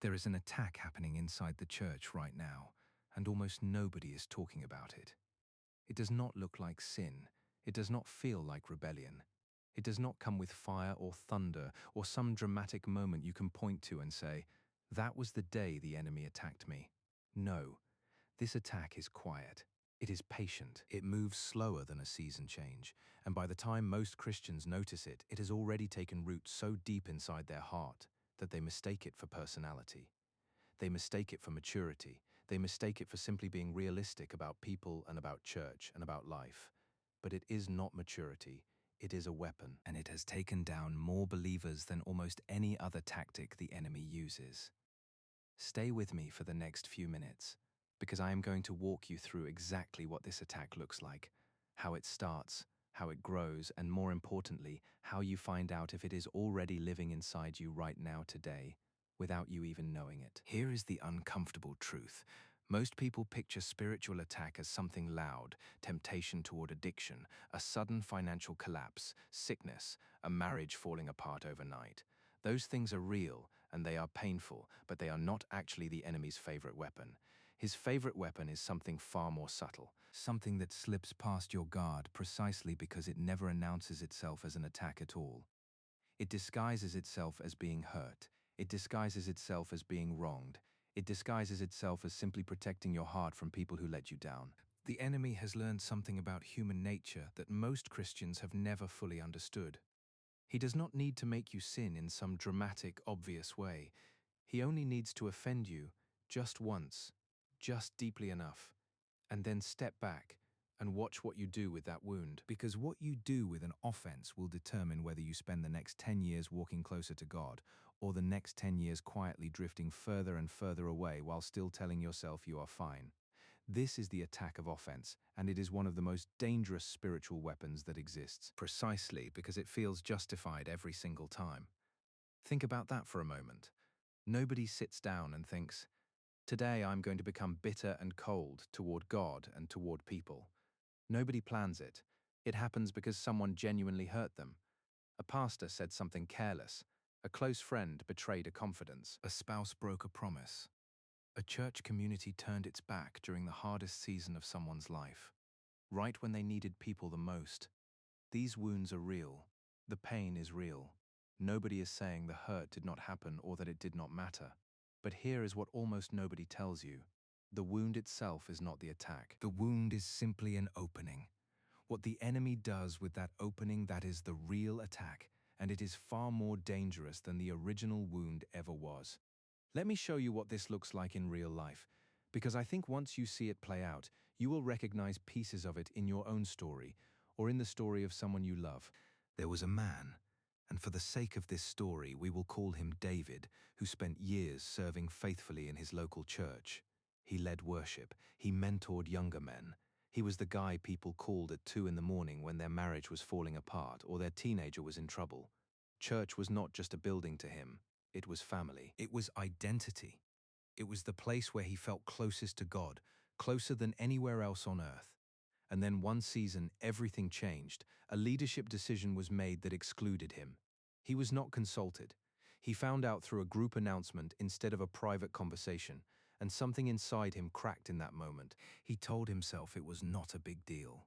There is an attack happening inside the church right now, and almost nobody is talking about it. It does not look like sin. It does not feel like rebellion. It does not come with fire or thunder or some dramatic moment you can point to and say, "That was the day the enemy attacked me." No, this attack is quiet. It is patient. It moves slower than a season change, and by the time most Christians notice it, it has already taken root so deep inside their heart that they mistake it for personality. They mistake it for maturity. They mistake it for simply being realistic about people and about church and about life. But it is not maturity. It is a weapon, and it has taken down more believers than almost any other tactic the enemy uses. Stay with me for the next few minutes, because I am going to walk you through exactly what this attack looks like, how it starts, how it grows, and more importantly, how you find out if it is already living inside you right now today, without you even knowing it. Here is the uncomfortable truth. Most people picture spiritual attack as something loud, temptation toward addiction, a sudden financial collapse, sickness, a marriage falling apart overnight. Those things are real and they are painful, but they are not actually the enemy's favorite weapon. His favorite weapon is something far more subtle, something that slips past your guard precisely because it never announces itself as an attack at all. It disguises itself as being hurt. It disguises itself as being wronged. It disguises itself as simply protecting your heart from people who let you down. The enemy has learned something about human nature that most Christians have never fully understood. He does not need to make you sin in some dramatic, obvious way. He only needs to offend you just once, just deeply enough, and then step back and watch what you do with that wound. Because what you do with an offense will determine whether you spend the next 10 years walking closer to God or the next 10 years quietly drifting further and further away while still telling yourself you are fine. This is the attack of offense, and it is one of the most dangerous spiritual weapons that exists, precisely because it feels justified every single time. Think about that for a moment. Nobody sits down and thinks, "Today I'm going to become bitter and cold toward God and toward people." Nobody plans it. It happens because someone genuinely hurt them. A pastor said something careless. A close friend betrayed a confidence. A spouse broke a promise. A church community turned its back during the hardest season of someone's life, right when they needed people the most. These wounds are real. The pain is real. Nobody is saying the hurt did not happen or that it did not matter. But here is what almost nobody tells you. The wound itself is not the attack. The wound is simply an opening. What the enemy does with that opening, that is the real attack, and it is far more dangerous than the original wound ever was. Let me show you what this looks like in real life, because I think once you see it play out, you will recognize pieces of it in your own story, or in the story of someone you love. There was a man, and for the sake of this story, we will call him David, who spent years serving faithfully in his local church. He led worship. He mentored younger men. He was the guy people called at 2 in the morning when their marriage was falling apart or their teenager was in trouble. Church was not just a building to him. It was family. It was identity. It was the place where he felt closest to God, closer than anywhere else on earth. And then one season, everything changed. A leadership decision was made that excluded him. He was not consulted. He found out through a group announcement instead of a private conversation, and something inside him cracked in that moment. He told himself it was not a big deal.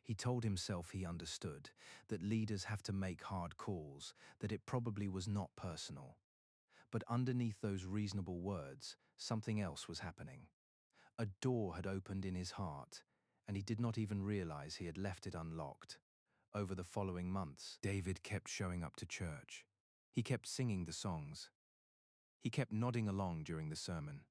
He told himself he understood, that leaders have to make hard calls, that it probably was not personal. But underneath those reasonable words, something else was happening. A door had opened in his heart, and he did not even realize he had left it unlocked. Over the following months, David kept showing up to church. He kept singing the songs. He kept nodding along during the sermon.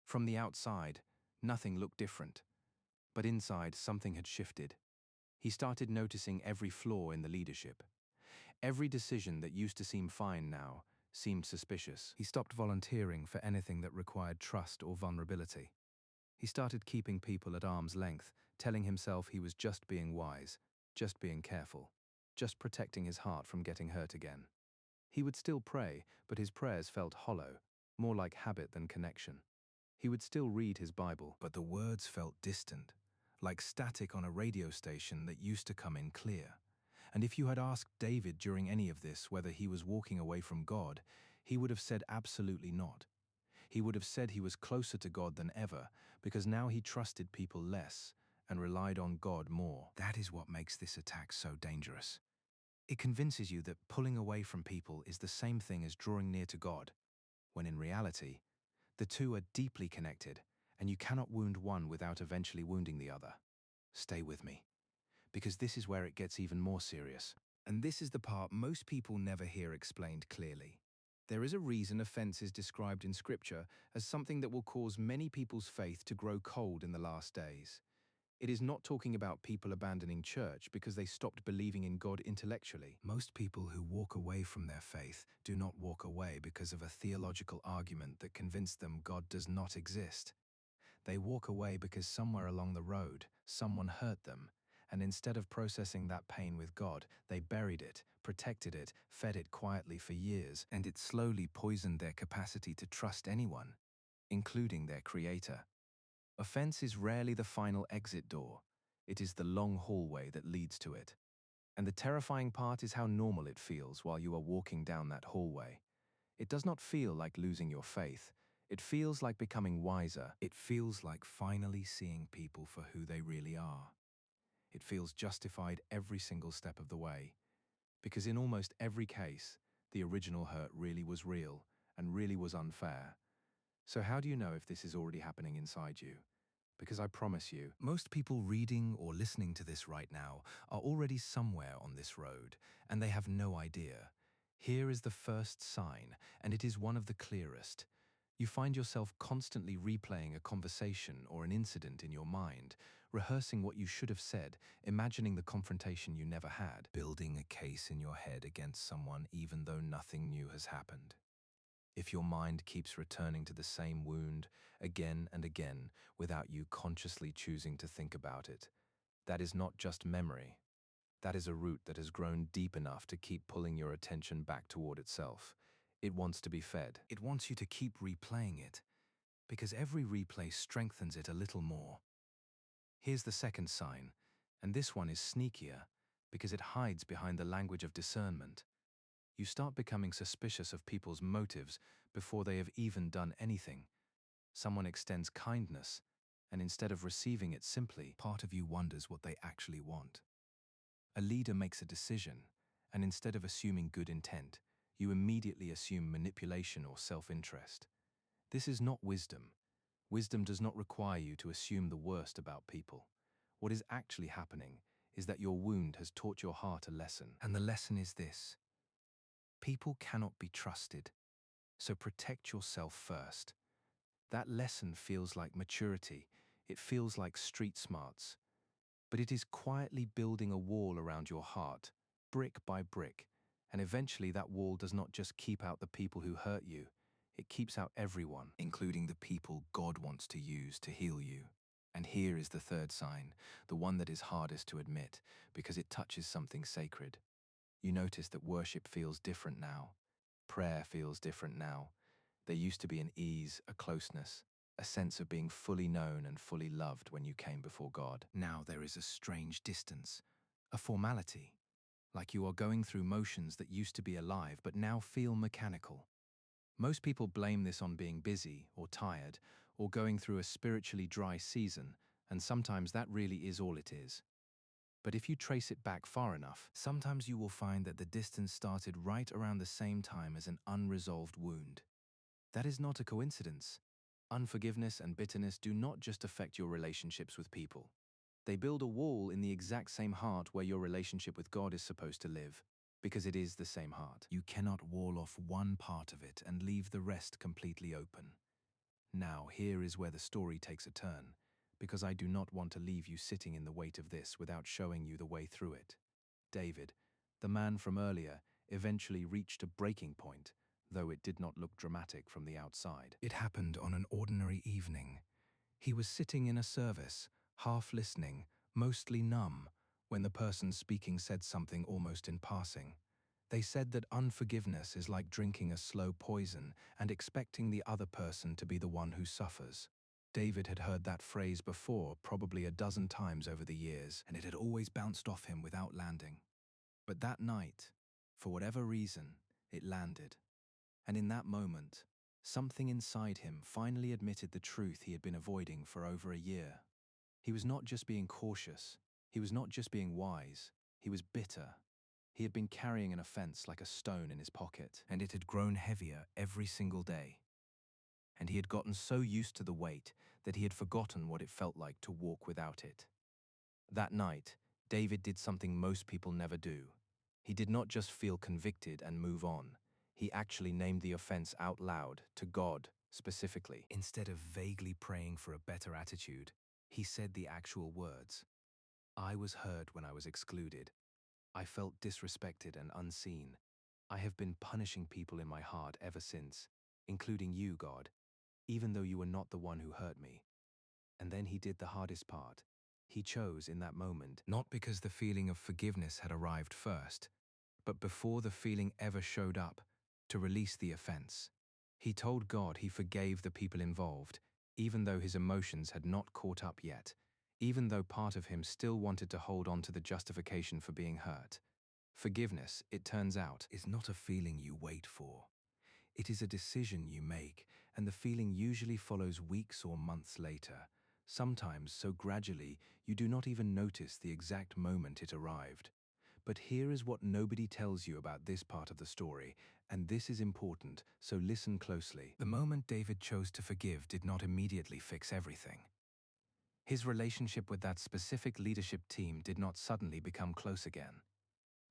From the outside, nothing looked different, but inside something had shifted. He started noticing every flaw in the leadership. Every decision that used to seem fine now seemed suspicious. He stopped volunteering for anything that required trust or vulnerability. He started keeping people at arm's length, telling himself he was just being wise, just being careful, just protecting his heart from getting hurt again. He would still pray, but his prayers felt hollow, more like habit than connection. He would still read his Bible, but the words felt distant, like static on a radio station that used to come in clear. And if you had asked David during any of this whether he was walking away from God, He would have said absolutely not. He would have said he was closer to God than ever because now he trusted people less and relied on God more. That is what makes this attack so dangerous. It convinces you that pulling away from people is the same thing as drawing near to God, when in reality, the two are deeply connected, and you cannot wound one without eventually wounding the other. Stay with me, because this is where it gets even more serious. And this is the part most people never hear explained clearly. There is a reason offense is described in Scripture as something that will cause many people's faith to grow cold in the last days. It is not talking about people abandoning church because they stopped believing in God intellectually. Most people who walk away from their faith do not walk away because of a theological argument that convinced them God does not exist. They walk away because somewhere along the road, someone hurt them, and instead of processing that pain with God, they buried it, protected it, fed it quietly for years, and it slowly poisoned their capacity to trust anyone, including their Creator. Offense is rarely the final exit door. It is the long hallway that leads to it. And the terrifying part is how normal it feels while you are walking down that hallway. It does not feel like losing your faith. It feels like becoming wiser. It feels like finally seeing people for who they really are. It feels justified every single step of the way. Because in almost every case, the original hurt really was real and really was unfair. So how do you know if this is already happening inside you? Because I promise you, most people reading or listening to this right now are already somewhere on this road, and they have no idea. Here is the first sign, and it is one of the clearest. You find yourself constantly replaying a conversation or an incident in your mind, rehearsing what you should have said, imagining the confrontation you never had, building a case in your head against someone even though nothing new has happened. If your mind keeps returning to the same wound again and again without you consciously choosing to think about it, that is not just memory. That is a root that has grown deep enough to keep pulling your attention back toward itself. It wants to be fed. It wants you to keep replaying it, because every replay strengthens it a little more. Here's the second sign, and this one is sneakier, because it hides behind the language of discernment. You start becoming suspicious of people's motives before they have even done anything. Someone extends kindness, and instead of receiving it simply, part of you wonders what they actually want. A leader makes a decision, and instead of assuming good intent, you immediately assume manipulation or self-interest. This is not wisdom. Wisdom does not require you to assume the worst about people. What is actually happening is that your wound has taught your heart a lesson, and the lesson is this: people cannot be trusted, so protect yourself first. That lesson feels like maturity, it feels like street smarts, but it is quietly building a wall around your heart, brick by brick, and eventually that wall does not just keep out the people who hurt you, it keeps out everyone, including the people God wants to use to heal you. And here is the third sign, the one that is hardest to admit, because it touches something sacred. You notice that worship feels different now. Prayer feels different now. There used to be an ease, a closeness, a sense of being fully known and fully loved when you came before God. Now there is a strange distance, a formality, like you are going through motions that used to be alive but now feel mechanical. Most people blame this on being busy or tired or going through a spiritually dry season, and sometimes that really is all it is. But if you trace it back far enough, sometimes you will find that the distance started right around the same time as an unresolved wound. That is not a coincidence. Unforgiveness and bitterness do not just affect your relationships with people. They build a wall in the exact same heart where your relationship with God is supposed to live, because it is the same heart. You cannot wall off one part of it and leave the rest completely open. Now, here is where the story takes a turn, because I do not want to leave you sitting in the weight of this without showing you the way through it. David, the man from earlier, eventually reached a breaking point, though it did not look dramatic from the outside. It happened on an ordinary evening. He was sitting in a service, half listening, mostly numb, when the person speaking said something almost in passing. They said that unforgiveness is like drinking a slow poison and expecting the other person to be the one who suffers. David had heard that phrase before, probably a dozen times over the years, and it had always bounced off him without landing. But that night, for whatever reason, it landed. And in that moment, something inside him finally admitted the truth he had been avoiding for over a year. He was not just being cautious, he was not just being wise, he was bitter. He had been carrying an offense like a stone in his pocket, and it had grown heavier every single day. And he had gotten so used to the weight that he had forgotten what it felt like to walk without it. That night, David did something most people never do. He did not just feel convicted and move on. He actually named the offense out loud, to God specifically. Instead of vaguely praying for a better attitude, he said the actual words. I was hurt when I was excluded. I felt disrespected and unseen. I have been punishing people in my heart ever since, including you, God, even though you were not the one who hurt me. And then he did the hardest part. He chose in that moment, not because the feeling of forgiveness had arrived first, but before the feeling ever showed up, to release the offense. He told God he forgave the people involved, even though his emotions had not caught up yet, even though part of him still wanted to hold on to the justification for being hurt. Forgiveness, it turns out, is not a feeling you wait for. It is a decision you make, and the feeling usually follows weeks or months later, sometimes so gradually you do not even notice the exact moment it arrived. But here is what nobody tells you about this part of the story, and this is important, so listen closely. The moment David chose to forgive did not immediately fix everything. His relationship with that specific leadership team did not suddenly become close again.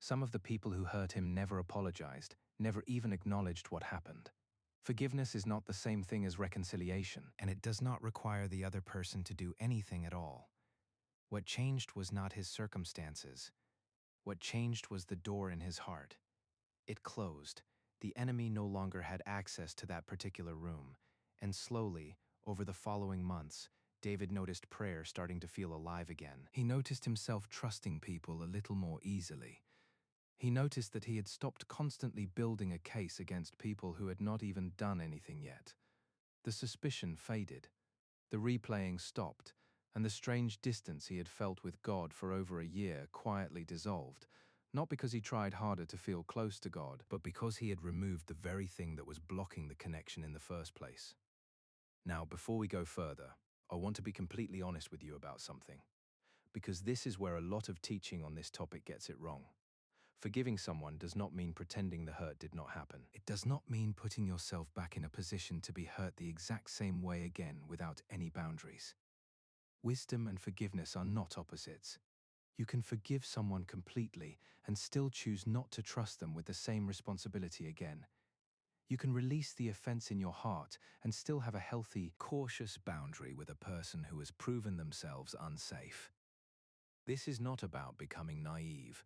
Some of the people who hurt him never apologized, never even acknowledged what happened. Forgiveness is not the same thing as reconciliation, and it does not require the other person to do anything at all. What changed was not his circumstances. What changed was the door in his heart. It closed. The enemy no longer had access to that particular room, and slowly, over the following months, David noticed prayer starting to feel alive again. He noticed himself trusting people a little more easily. He noticed that he had stopped constantly building a case against people who had not even done anything yet. The suspicion faded, the replaying stopped, and the strange distance he had felt with God for over a year quietly dissolved, not because he tried harder to feel close to God, but because he had removed the very thing that was blocking the connection in the first place. Now, before we go further, I want to be completely honest with you about something, because this is where a lot of teaching on this topic gets it wrong. Forgiving someone does not mean pretending the hurt did not happen. It does not mean putting yourself back in a position to be hurt the exact same way again without any boundaries. Wisdom and forgiveness are not opposites. You can forgive someone completely and still choose not to trust them with the same responsibility again. You can release the offense in your heart and still have a healthy, cautious boundary with a person who has proven themselves unsafe. This is not about becoming naive.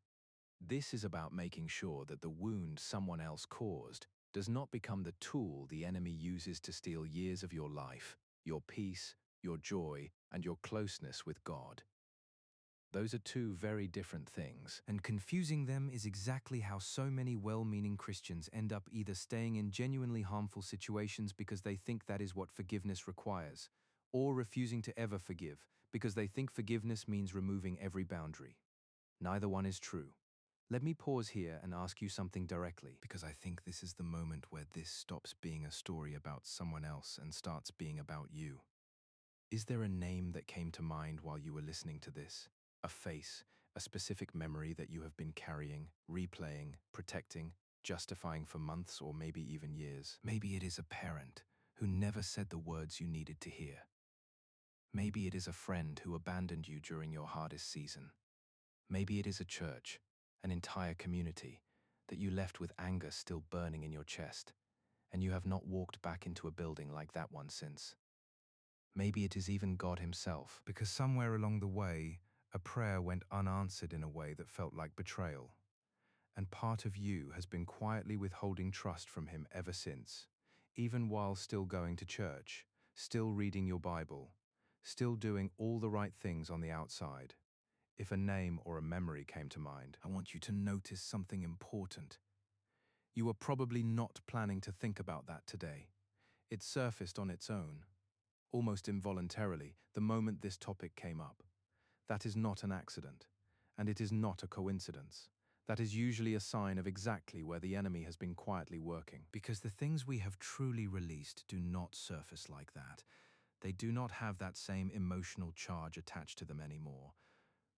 This is about making sure that the wound someone else caused does not become the tool the enemy uses to steal years of your life, your peace, your joy, and your closeness with God. Those are two very different things, and confusing them is exactly how so many well-meaning Christians end up either staying in genuinely harmful situations because they think that is what forgiveness requires, or refusing to ever forgive because they think forgiveness means removing every boundary. Neither one is true. Let me pause here and ask you something directly, because I think this is the moment where this stops being a story about someone else and starts being about you. Is there a name that came to mind while you were listening to this? A face, a specific memory that you have been carrying, replaying, protecting, justifying for months or maybe even years? Maybe it is a parent who never said the words you needed to hear. Maybe it is a friend who abandoned you during your hardest season. Maybe it is a church, an entire community, that you left with anger still burning in your chest, and you have not walked back into a building like that one since. Maybe it is even God himself, because somewhere along the way, a prayer went unanswered in a way that felt like betrayal. And part of you has been quietly withholding trust from him ever since, even while still going to church, still reading your Bible, still doing all the right things on the outside. If a name or a memory came to mind, I want you to notice something important. You were probably not planning to think about that today. It surfaced on its own, almost involuntarily, the moment this topic came up. That is not an accident, and it is not a coincidence. That is usually a sign of exactly where the enemy has been quietly working. Because the things we have truly released do not surface like that. They do not have that same emotional charge attached to them anymore.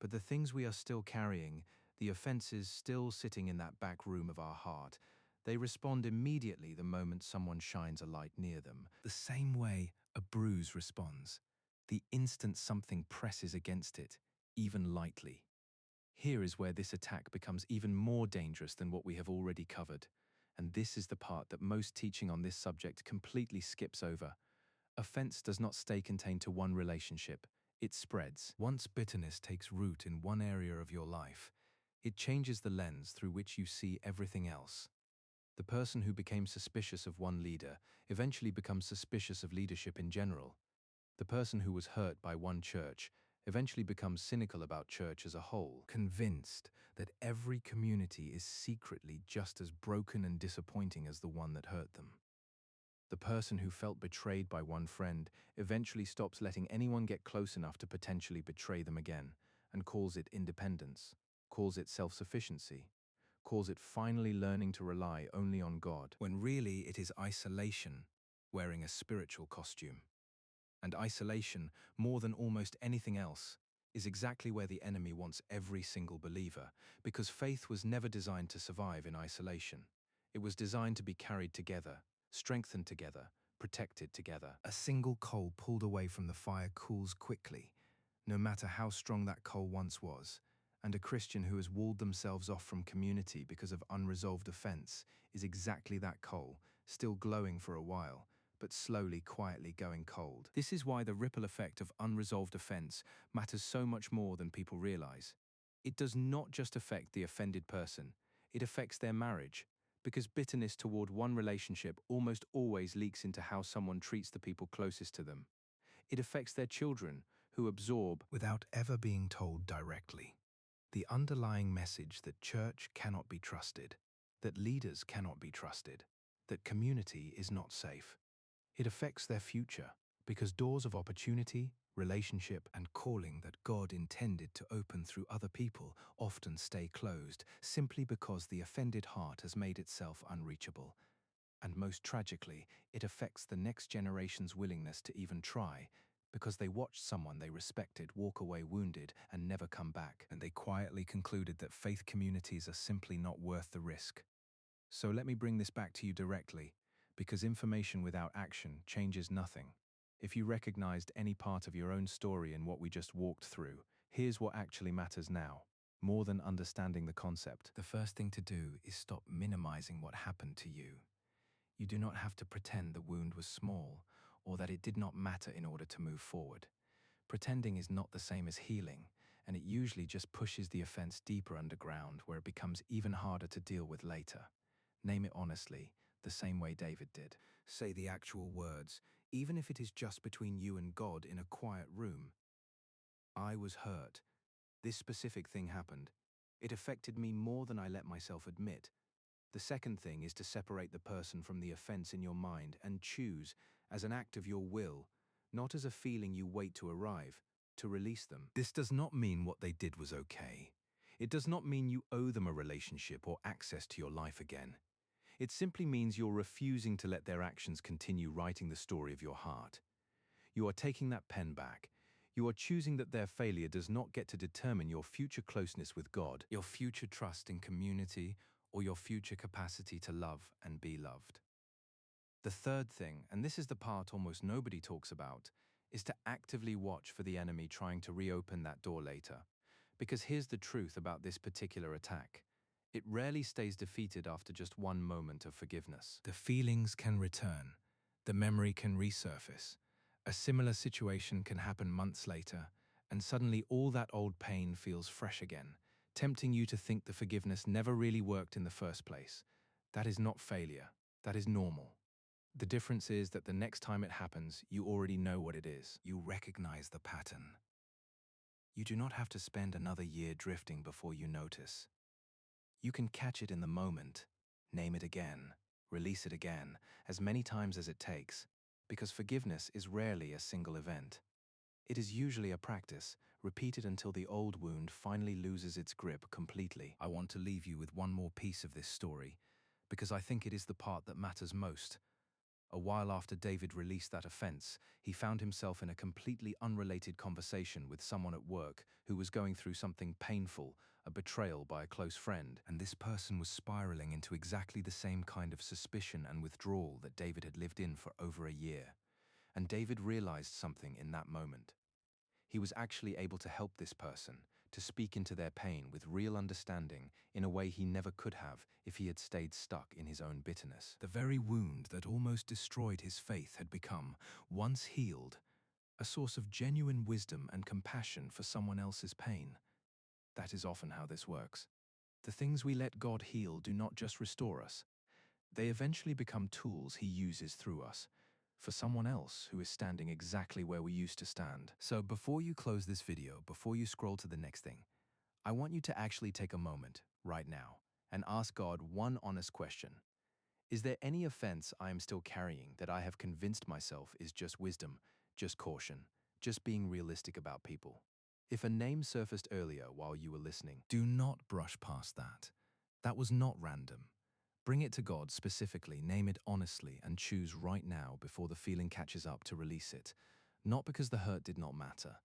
But the things we are still carrying, the offenses still sitting in that back room of our heart, they respond immediately the moment someone shines a light near them. The same way a bruise responds, the instant something presses against it, even lightly. Here is where this attack becomes even more dangerous than what we have already covered. And this is the part that most teaching on this subject completely skips over. Offense does not stay contained to one relationship. It spreads. Once bitterness takes root in one area of your life, it changes the lens through which you see everything else. The person who became suspicious of one leader eventually becomes suspicious of leadership in general. The person who was hurt by one church eventually becomes cynical about church as a whole, convinced that every community is secretly just as broken and disappointing as the one that hurt them. The person who felt betrayed by one friend eventually stops letting anyone get close enough to potentially betray them again, and calls it independence, calls it self-sufficiency, calls it finally learning to rely only on God, when really it is isolation, wearing a spiritual costume. And isolation, more than almost anything else, is exactly where the enemy wants every single believer, because faith was never designed to survive in isolation. It was designed to be carried together, strengthened together, protected together. A single coal pulled away from the fire cools quickly, no matter how strong that coal once was. And a Christian who has walled themselves off from community because of unresolved offense is exactly that coal, still glowing for a while, but slowly, quietly going cold. This is why the ripple effect of unresolved offense matters so much more than people realize. It does not just affect the offended person, it affects their marriage, because bitterness toward one relationship almost always leaks into how someone treats the people closest to them. It affects their children, who absorb, without ever being told directly, the underlying message that church cannot be trusted, that leaders cannot be trusted, that community is not safe. It affects their future, because doors of opportunity, relationship, and calling that God intended to open through other people often stay closed, simply because the offended heart has made itself unreachable. And most tragically, it affects the next generation's willingness to even try, because they watched someone they respected walk away wounded and never come back, and they quietly concluded that faith communities are simply not worth the risk. So let me bring this back to you directly, because information without action changes nothing. If you recognized any part of your own story in what we just walked through, here's what actually matters now. More than understanding the concept, the first thing to do is stop minimizing what happened to you. You do not have to pretend the wound was small or that it did not matter in order to move forward. Pretending is not the same as healing, and it usually just pushes the offense deeper underground where it becomes even harder to deal with later. Name it honestly, the same way David did. Say the actual words, even if it is just between you and God in a quiet room. I was hurt. This specific thing happened. It affected me more than I let myself admit. The second thing is to separate the person from the offense in your mind and choose, as an act of your will, not as a feeling you wait to arrive, to release them. This does not mean what they did was okay. It does not mean you owe them a relationship or access to your life again. It simply means you're refusing to let their actions continue writing the story of your heart. You are taking that pen back. You are choosing that their failure does not get to determine your future closeness with God, your future trust in community, or your future capacity to love and be loved. The third thing, and this is the part almost nobody talks about, is to actively watch for the enemy trying to reopen that door later. Because here's the truth about this particular attack. It rarely stays defeated after just one moment of forgiveness. The feelings can return. The memory can resurface. A similar situation can happen months later, and suddenly all that old pain feels fresh again, tempting you to think the forgiveness never really worked in the first place. That is not failure. That is normal. The difference is that the next time it happens, you already know what it is. You recognize the pattern. You do not have to spend another year drifting before you notice. You can catch it in the moment, name it again, release it again, as many times as it takes, because forgiveness is rarely a single event. It is usually a practice, repeated until the old wound finally loses its grip completely. I want to leave you with one more piece of this story, because I think it is the part that matters most. A while after David released that offense, he found himself in a completely unrelated conversation with someone at work who was going through something painful, a betrayal by a close friend, and this person was spiraling into exactly the same kind of suspicion and withdrawal that David had lived in for over a year. And David realized something in that moment. He was actually able to help this person, to speak into their pain with real understanding in a way he never could have if he had stayed stuck in his own bitterness. The very wound that almost destroyed his faith had become, once healed, a source of genuine wisdom and compassion for someone else's pain. That is often how this works. The things we let God heal do not just restore us. They eventually become tools he uses through us, for someone else who is standing exactly where we used to stand. So before you close this video, before you scroll to the next thing, I want you to actually take a moment, right now, and ask God one honest question. Is there any offense I am still carrying that I have convinced myself is just wisdom, just caution, just being realistic about people? If a name surfaced earlier while you were listening, do not brush past that. That was not random. Bring it to God specifically, name it honestly, and choose right now before the feeling catches up to release it. Not because the hurt did not matter,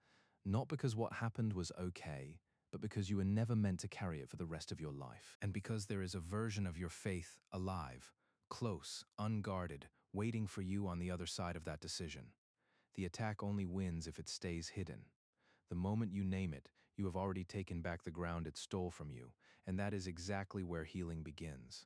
not because what happened was okay, but because you were never meant to carry it for the rest of your life. And because there is a version of your faith alive, close, unguarded, waiting for you on the other side of that decision. The attack only wins if it stays hidden. The moment you name it, you have already taken back the ground it stole from you, and that is exactly where healing begins.